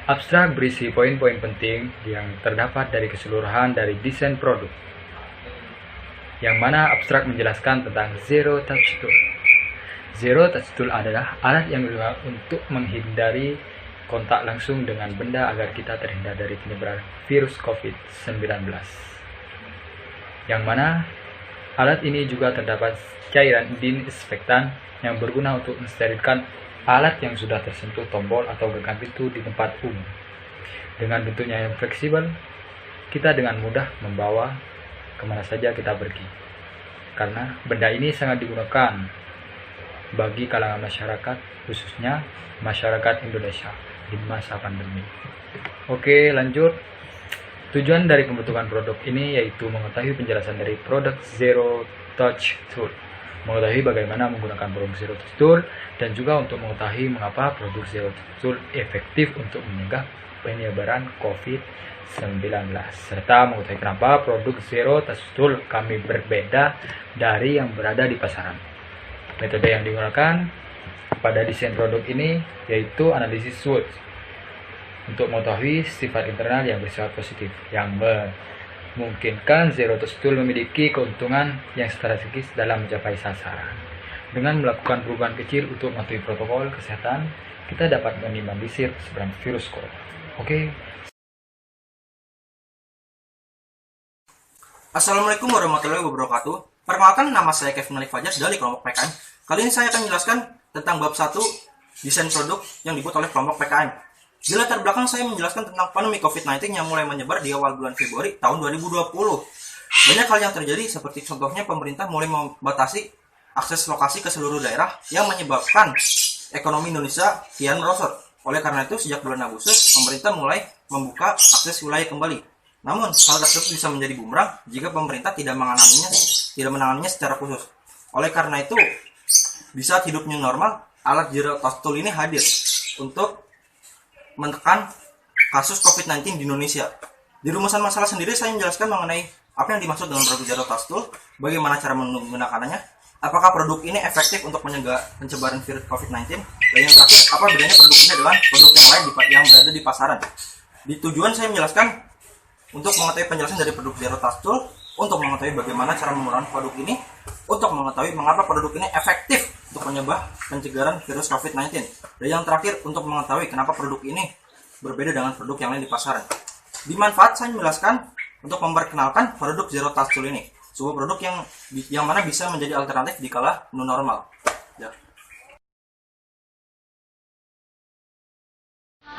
Abstrak berisi poin-poin penting yang terdapat dari keseluruhan dari desain produk, yang mana abstrak menjelaskan tentang Zero Touch Tool. Zero Touch Tool adalah alat yang digunakan untuk menghindari kontak langsung dengan benda agar kita terhindar dari penyebaran virus COVID-19. Yang mana alat ini juga terdapat cairan disinfektan yang berguna untuk mensterilkan alat yang sudah tersentuh tombol atau gagang pintu di tempat umum. Dengan bentuknya yang fleksibel, kita dengan mudah membawa kemana saja kita pergi. Karena benda ini sangat digunakan bagi kalangan masyarakat, khususnya masyarakat Indonesia di masa pandemi. Oke, lanjut. Tujuan dari pembentukan produk ini yaitu mengetahui penjelasan dari produk Zero Touch Tool, mengetahui bagaimana menggunakan produk Zero Touch Tool, dan juga untuk mengetahui mengapa produk Zero Touch Tool efektif untuk mencegah penyebaran COVID-19, serta mengetahui kenapa produk Zero Touch Tool kami berbeda dari yang berada di pasaran. Metode yang digunakan pada desain produk ini yaitu analisis SWOT untuk mengetahui sifat internal yang bersifat positif, yang memungkinkan Zero Touch Tool memiliki keuntungan yang strategis dalam mencapai sasaran. Dengan melakukan perubahan kecil untuk mematuhi protokol kesehatan, kita dapat meminimalisir sebaran virus corona. Oke. Assalamualaikum warahmatullahi wabarakatuh. Perkenalkan, nama saya Kevin Malik Fajar dari kelompok PKM. Kali ini saya akan menjelaskan tentang bab 1 desain produk yang dibuat oleh kelompok PKM. Di latar belakang saya menjelaskan tentang pandemi COVID-19 yang mulai menyebar di awal bulan Februari tahun 2020. Banyak hal yang terjadi, seperti contohnya pemerintah mulai membatasi akses lokasi ke seluruh daerah yang menyebabkan ekonomi Indonesia kian merosot. Oleh karena itu, sejak bulan Agustus, pemerintah mulai membuka akses wilayah kembali. Namun, hal tersebut bisa menjadi bumerang jika pemerintah tidak menanganinya secara khusus. Oleh karena itu, di saat hidup new normal, alat Zero Touch Tool ini hadir untuk menekan kasus COVID-19 di Indonesia. Di rumusan masalah sendiri saya menjelaskan mengenai apa yang dimaksud dengan produk Zero Touch Tool, bagaimana cara menggunakannya, apakah produk ini efektif untuk mencegah penyebaran virus COVID-19, dan yang terakhir, apa bedanya produk ini dengan produk yang lain yang berada di pasaran. Di tujuan saya menjelaskan untuk mengetahui penjelasan dari produk Zero Touch Tool, untuk mengetahui bagaimana cara menggunakan produk ini, untuk mengetahui mengapa produk ini efektif untuk pencegahan virus COVID-19, dan yang terakhir untuk mengetahui kenapa produk ini berbeda dengan produk yang lain di pasaran. Di manfaat saya menjelaskan untuk memperkenalkan produk Zero Touch Tool ini, sebuah produk yang mana bisa menjadi alternatif di kala new normal. Ya.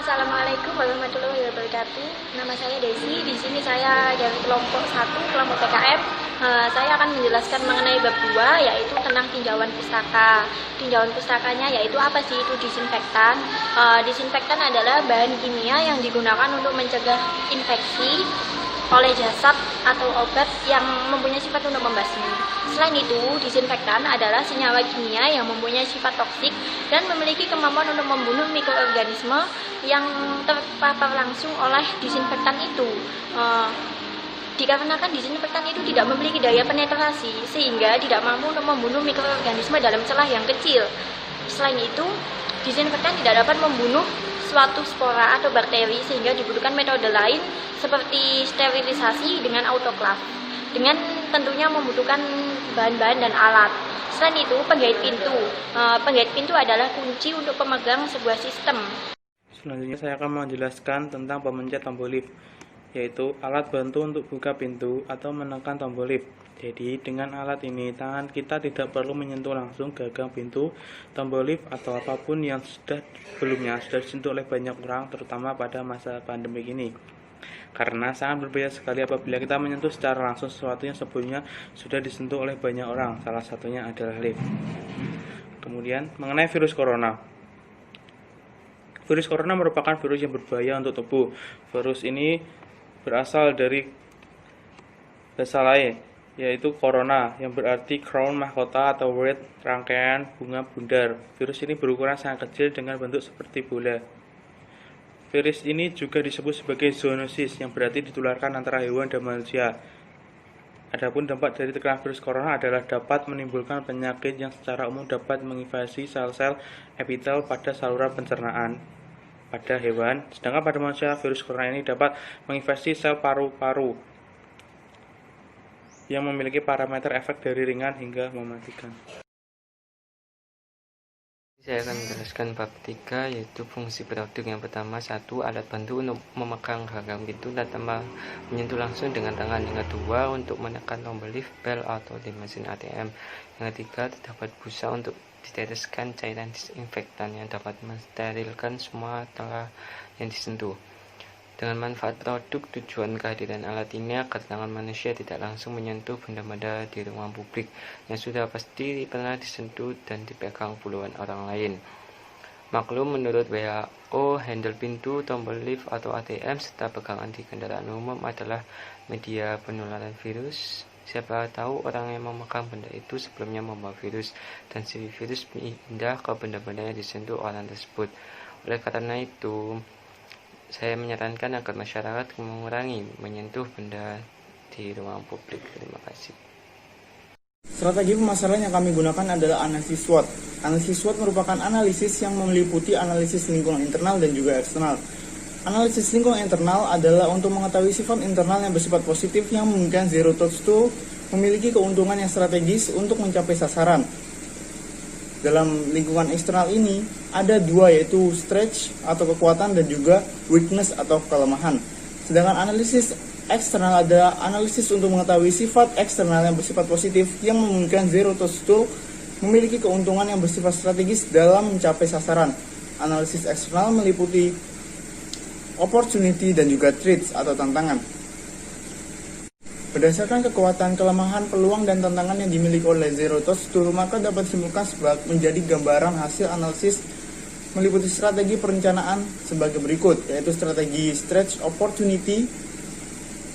Assalamualaikum warahmatullahi wabarakatuh. Nama saya Desi. Di sini saya dari kelompok 1, kelompok PKM. Saya akan menjelaskan mengenai bab 2, yaitu tentang tinjauan pustaka. Tinjauan pustakanya yaitu apa sih itu disinfektan? Disinfektan adalah bahan kimia yang digunakan untuk mencegah infeksi oleh jasad atau obat yang mempunyai sifat untuk membasmi. Selain itu, disinfektan adalah senyawa kimia yang mempunyai sifat toksik dan memiliki kemampuan untuk membunuh mikroorganisme yang terpapar langsung oleh disinfektan itu. Dikarenakan disinfektan itu tidak memiliki daya penetrasi sehingga tidak mampu untuk membunuh mikroorganisme dalam celah yang kecil. Selain itu, disinfektan tidak dapat membunuh suatu spora atau bakteri sehingga dibutuhkan metode lain seperti sterilisasi dengan autoklaf, dengan tentunya membutuhkan bahan-bahan dan alat. Selain itu, penggait pintu. Penggait pintu adalah kunci untuk pemegang sebuah sistem. Selanjutnya saya akan menjelaskan tentang pemencet tombol lift, yaitu alat bantu untuk buka pintu atau menekan tombol lift. Jadi dengan alat ini tangan kita tidak perlu menyentuh langsung gagang pintu, tombol lift atau apapun yang sebelumnya sudah disentuh oleh banyak orang, terutama pada masa pandemi ini. Karena sangat berbahaya sekali apabila kita menyentuh secara langsung sesuatu yang sebelumnya sudah disentuh oleh banyak orang, salah satunya adalah lift. Kemudian mengenai virus corona. Virus corona merupakan virus yang berbahaya untuk tubuh. Virus ini berasal dari bahasa lain, yaitu corona, yang berarti crown mahkota atau wreath rangkaian bunga bundar. Virus ini berukuran sangat kecil dengan bentuk seperti bola. Virus ini juga disebut sebagai zoonosis, yang berarti ditularkan antara hewan dan manusia. Adapun dampak dari terkena virus corona adalah dapat menimbulkan penyakit yang secara umum dapat menginvasi sel-sel epitel pada saluran pencernaan. pada hewan, sedangkan pada manusia virus corona ini dapat menginfeksi sel paru-paru yang memiliki parameter efek dari ringan hingga mematikan. Saya akan menjelaskan bab 3, yaitu fungsi produk. Yang pertama, 1. Alat bantu untuk memegang gagang pintu dan tanpa menyentuh langsung dengan tangan. Yang kedua, untuk menekan tombol lift, bel, atau di mesin ATM. Yang ketiga, terdapat busa untuk diteteskan cairan disinfektan yang dapat mensterilkan semua telah yang disentuh. Dengan manfaat produk, tujuan kehadiran alat ini agar tangan manusia tidak langsung menyentuh benda-benda di ruang publik yang sudah pasti pernah disentuh dan dipegang puluhan orang lain. Maklum, menurut WHO, handle pintu, tombol lift atau ATM, serta pegangan di kendaraan umum adalah media penularan virus. Siapa tahu orang yang memegang benda itu sebelumnya membawa virus, dan si virus pindah ke benda-benda yang disentuh orang tersebut. Oleh karena itu, saya menyarankan agar masyarakat mengurangi menyentuh benda di ruang publik. Terima kasih. Strategi pemasaran yang kami gunakan adalah analisis SWOT. Analisis SWOT merupakan analisis yang meliputi analisis lingkungan internal dan juga eksternal. Analisis lingkungan internal adalah untuk mengetahui sifat internal yang bersifat positif yang memungkinkan Zero Touch Tool memiliki keuntungan yang strategis untuk mencapai sasaran. Dalam lingkungan eksternal ini ada dua, yaitu stretch atau kekuatan dan juga weakness atau kelemahan. Sedangkan analisis eksternal adalah analisis untuk mengetahui sifat eksternal yang bersifat positif yang memungkinkan Zero Touch Tool memiliki keuntungan yang bersifat strategis dalam mencapai sasaran. Analisis eksternal meliputi opportunity dan juga threats atau tantangan. Berdasarkan kekuatan, kelemahan, peluang, dan tantangan yang dimiliki oleh Zero Touch Tool, maka dapat disimpulkan menjadi gambaran hasil analisis meliputi strategi perencanaan sebagai berikut, yaitu strategi stretch opportunity,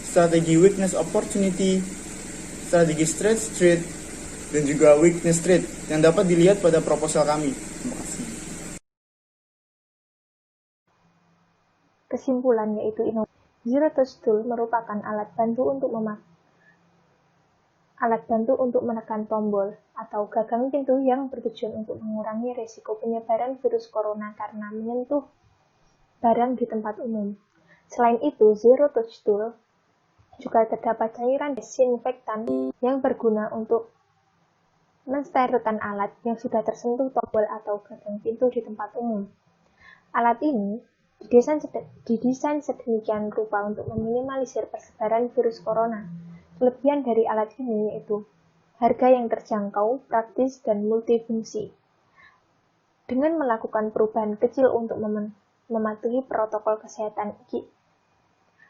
strategi weakness opportunity, strategi stretch threat, dan juga weakness threat yang dapat dilihat pada proposal kami. Terima kasih. Kesimpulan yaitu Zero Touch Tool merupakan alat bantu untuk menekan tombol atau gagang pintu yang bertujuan untuk mengurangi risiko penyebaran virus corona karena menyentuh barang di tempat umum. Selain itu, Zero Touch Tool juga terdapat cairan disinfektan yang berguna untuk mensterilkan alat yang sudah tersentuh tombol atau gagang pintu di tempat umum. Alat ini didesain sedemikian rupa untuk meminimalisir persebaran virus corona. Kelebihan dari alat ini yaitu harga yang terjangkau, praktis, dan multifungsi. Dengan melakukan perubahan kecil untuk mematuhi protokol kesehatan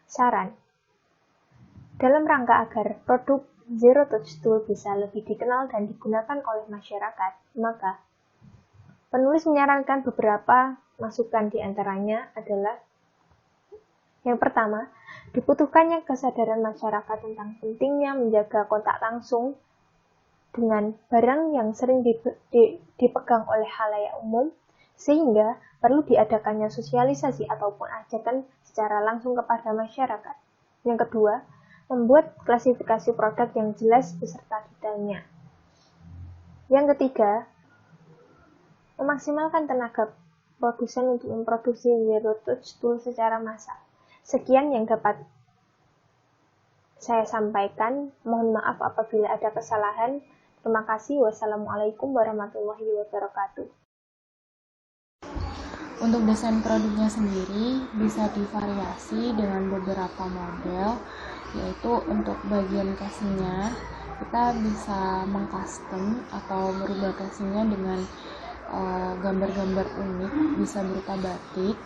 saran. Dalam rangka agar produk Zero Touch Tool bisa lebih dikenal dan digunakan oleh masyarakat, maka penulis menyarankan beberapa masukan, di antaranya adalah yang pertama, dibutuhkannya kesadaran masyarakat tentang pentingnya menjaga kontak langsung dengan barang yang sering dipegang oleh khalayak umum, sehingga perlu diadakannya sosialisasi ataupun ajakan secara langsung kepada masyarakat. Yang kedua, membuat klasifikasi produk yang jelas beserta detailnya. Yang ketiga, memaksimalkan tenaga produsen untuk memproduksi Zero Touch Tool secara massal. Sekian yang dapat saya sampaikan. Mohon maaf apabila ada kesalahan. Terima kasih. Wassalamualaikum warahmatullahi wabarakatuh. Untuk desain produknya sendiri bisa divariasi dengan beberapa model, yaitu untuk bagian casingnya kita bisa mengcustom atau merubah casingnya dengan gambar-gambar unik, bisa berupa batik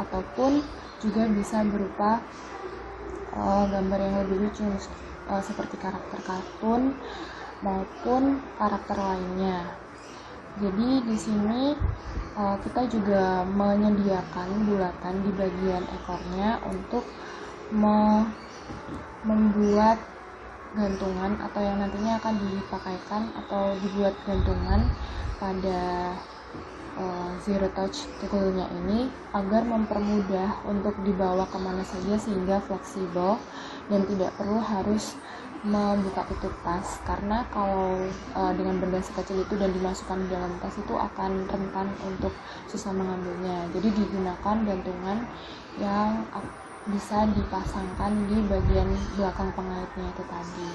ataupun juga bisa berupa gambar yang lebih lucu seperti karakter kartun maupun karakter lainnya. Jadi di sini kita juga menyediakan bulatan di bagian ekornya untuk membuat gantungan atau yang nantinya akan dipakaikan atau dibuat gantungan pada zero touch toolnya ini agar mempermudah untuk dibawa kemana saja sehingga fleksibel dan tidak perlu harus membuka tutup tas, karena kalau dengan benda sekecil itu dan dimasukkan di dalam tas itu akan rentan untuk susah mengambilnya. Jadi digunakan gantungan yang bisa dipasangkan di bagian belakang pengaitnya itu tadi.